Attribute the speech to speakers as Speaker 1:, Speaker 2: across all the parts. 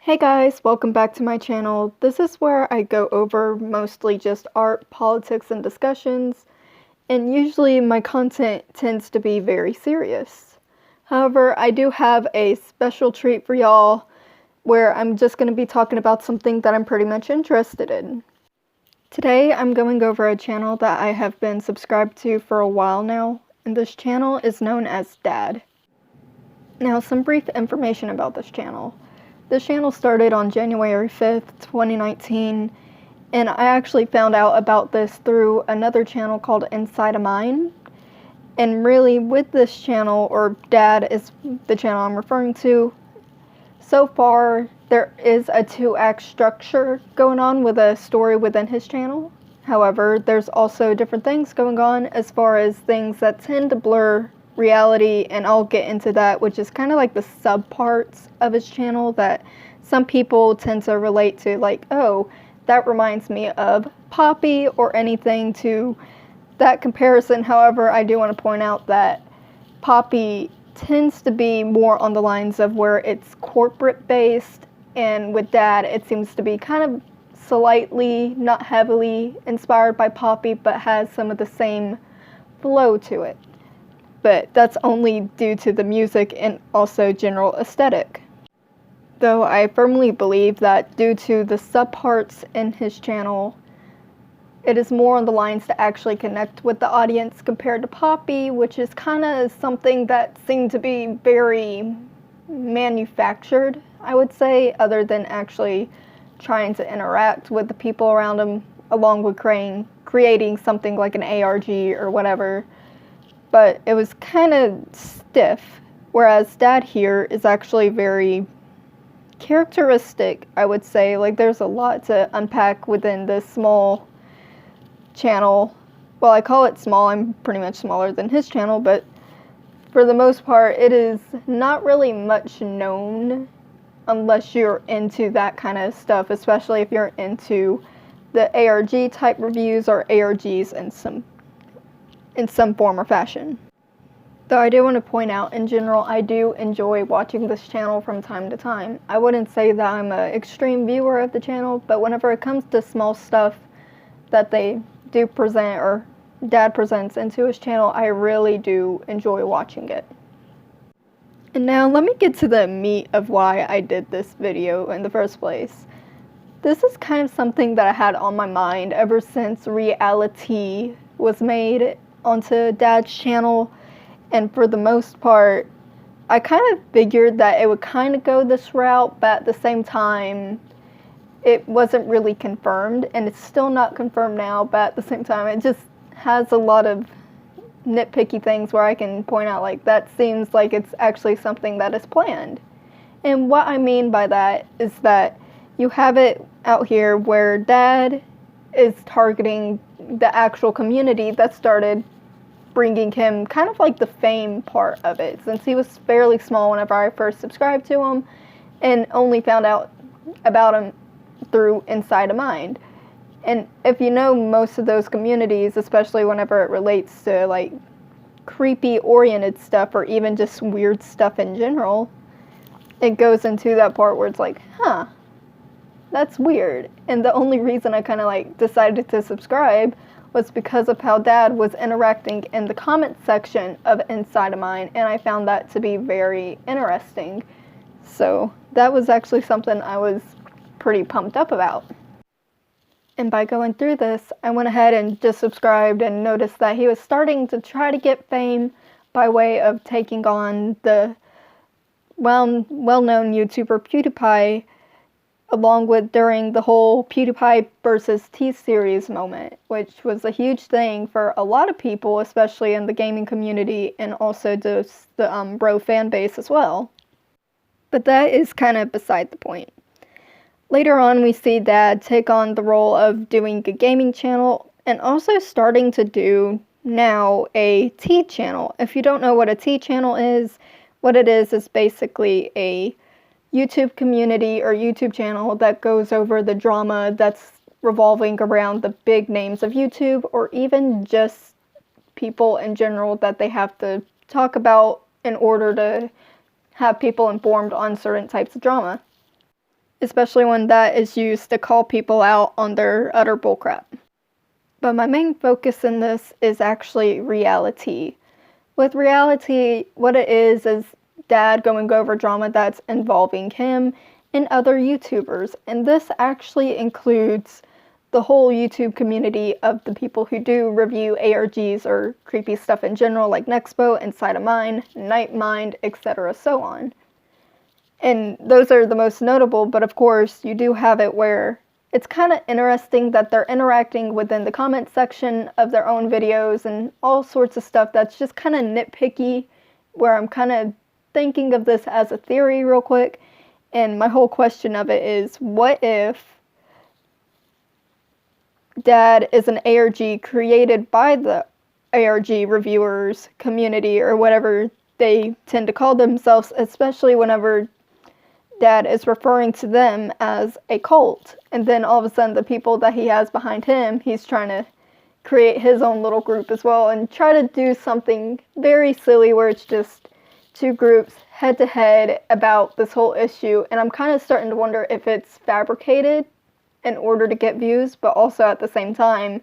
Speaker 1: Hey guys, welcome back to my channel. This is where I go over mostly just art, politics, and discussions, and usually my content tends to be very serious. However, I do have a special treat for y'all where I'm just going to be talking about something that I'm pretty much interested in. Today I'm going over a channel that I have been subscribed to for a while now, and this channel is known as Dada. Now, some brief information about this channel. This channel started on January 5th, 2019, and I actually found out about this through another channel called Inside of Mine. And really, with this channel, or Dada is the channel I'm referring to, so far there is a 2-act structure going on with a story within his channel. However, there's also different things going on as far as things that tend to blur reality, and I'll get into that, which is kind of like the subparts of his channel that some people tend to relate to, like, oh, that reminds me of Poppy or anything to that comparison. However, I do want to point out that Poppy tends to be more on the lines of where it's corporate based, and with Dada it seems to be kind of slightly, not heavily inspired by Poppy, but has some of the same flow to it. But that's only due to the music and also general aesthetic. Though I firmly believe that due to the subparts in his channel, it is more on the lines to actually connect with the audience compared to Poppy, which is kind of something that seemed to be very manufactured, I would say, other than actually trying to interact with the people around him, along with creating something like an ARG or whatever. But it was kind of stiff, whereas Dada here is actually very characteristic, I would say. Like, there's a lot to unpack within this small channel. Well, I call it small, I'm pretty much smaller than his channel, but for the most part, it is not really much known unless you're into that kind of stuff, especially if you're into the ARG type reviews or ARGs in some form or fashion. Though I do want to point out, in general, I do enjoy watching this channel from time to time. I wouldn't say that I'm an extreme viewer of the channel, but whenever it comes to small stuff that they do present, or Dada presents into his channel, I really do enjoy watching it. And now let me get to the meat of why I did this video in the first place. This is kind of something that I had on my mind ever since reality was made onto Dada's channel, and for the most part I kind of figured that it would kind of go this route, but at the same time it wasn't really confirmed, and it's still not confirmed now, but at the same time it just has a lot of nitpicky things where I can point out, like, that seems like it's actually something that is planned. And what I mean by that is that you have it out here where Dada is targeting the actual community that started bringing him kind of like the fame part of it, since he was fairly small whenever I first subscribed to him and only found out about him through Inside of Mine. And if you know most of those communities, especially whenever it relates to like creepy oriented stuff or even just weird stuff in general, it goes into that part where it's like, huh, that's weird. And the only reason I kind of like decided to subscribe was because of how Dada was interacting in the comment section of Inside of Mine, and I found that to be very interesting. So that was actually something I was pretty pumped up about. And by going through this, I went ahead and just subscribed and noticed that he was starting to try to get fame by way of taking on the well-known YouTuber PewDiePie, along with during the whole PewDiePie versus T-Series moment, which was a huge thing for a lot of people, especially in the gaming community and also just the bro fan base as well. But that is kind of beside the point. Later on, we see Dada take on the role of doing a gaming channel and also starting to do now a tea channel. If you don't know what a tea channel is, what it is basically a YouTube community or YouTube channel that goes over the drama that's revolving around the big names of YouTube, or even just people in general that they have to talk about in order to have people informed on certain types of drama. especially when that is used to call people out on their utter bullcrap. But my main focus in this is actually reality. With reality, what it is Dad going over drama that's involving him and other YouTubers. And this actually includes the whole YouTube community of the people who do review ARGs or creepy stuff in general, like Nexpo, Inside of Mine, Nightmind, etc. so on. And those are the most notable, but of course you do have it where it's kind of interesting that they're interacting within the comment section of their own videos and all sorts of stuff that's just kind of nitpicky, where I'm kind of thinking of this as a theory real quick. And my whole question of it is, what if Dad is an ARG created by the ARG reviewers community, or whatever they tend to call themselves, especially whenever Dad is referring to them as a cult, and then all of a sudden the people that he has behind him, he's trying to create his own little group as well and try to do something very silly where it's just two groups head to head about this whole issue. And I'm kind of starting to wonder if it's fabricated in order to get views, but also at the same time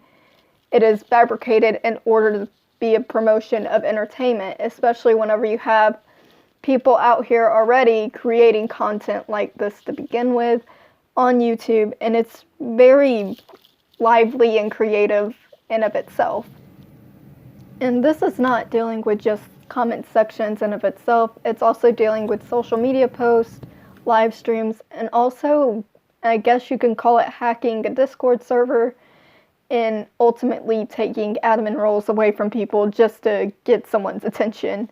Speaker 1: it is fabricated in order to be a promotion of entertainment, especially whenever you have people out here already creating content like this to begin with on YouTube, and it's very lively and creative in of itself. And this is not dealing with just comment sections in of itself, it's also dealing with social media posts, live streams, and also, I guess you can call it hacking a Discord server and ultimately taking admin roles away from people just to get someone's attention,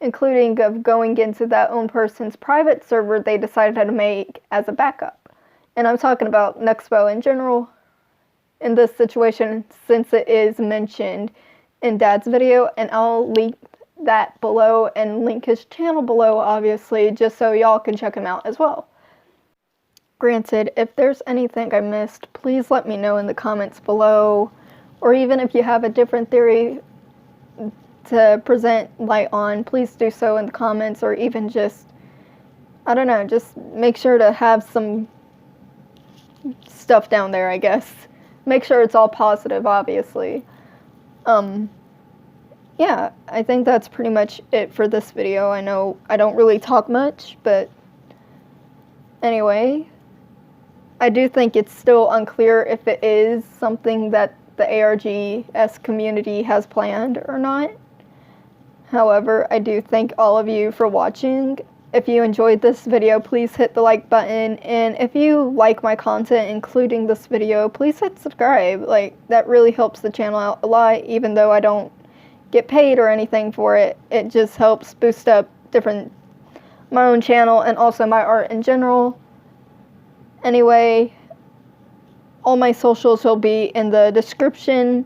Speaker 1: including of going into that own person's private server they decided to make as a backup. And I'm talking about Nexpo in general in this situation, since it is mentioned in Dad's video, and I'll link that below and link his channel below, obviously, just so y'all can check him out as well. Granted, if there's anything I missed, please let me know in the comments below, or even if you have a different theory to present light on, please do so in the comments, or even just, I don't know, just make sure to have some stuff down there, I guess. Make sure it's all positive, obviously. Yeah, I think that's pretty much it for this video. I know I don't really talk much, but anyway, I do think it's still unclear if it is something that the ARG community has planned or not. However, I do thank all of you for watching. If you enjoyed this video, please hit the like button, and if you like my content, including this video, please hit subscribe. Like, that really helps the channel out a lot, even though I don't get paid or anything for it. It just helps boost up my own channel and also my art in general. Anyway, all my socials will be in the description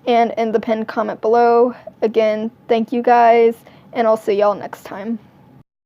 Speaker 1: and in the pinned comment below. Again, thank you guys, and I'll see y'all next time.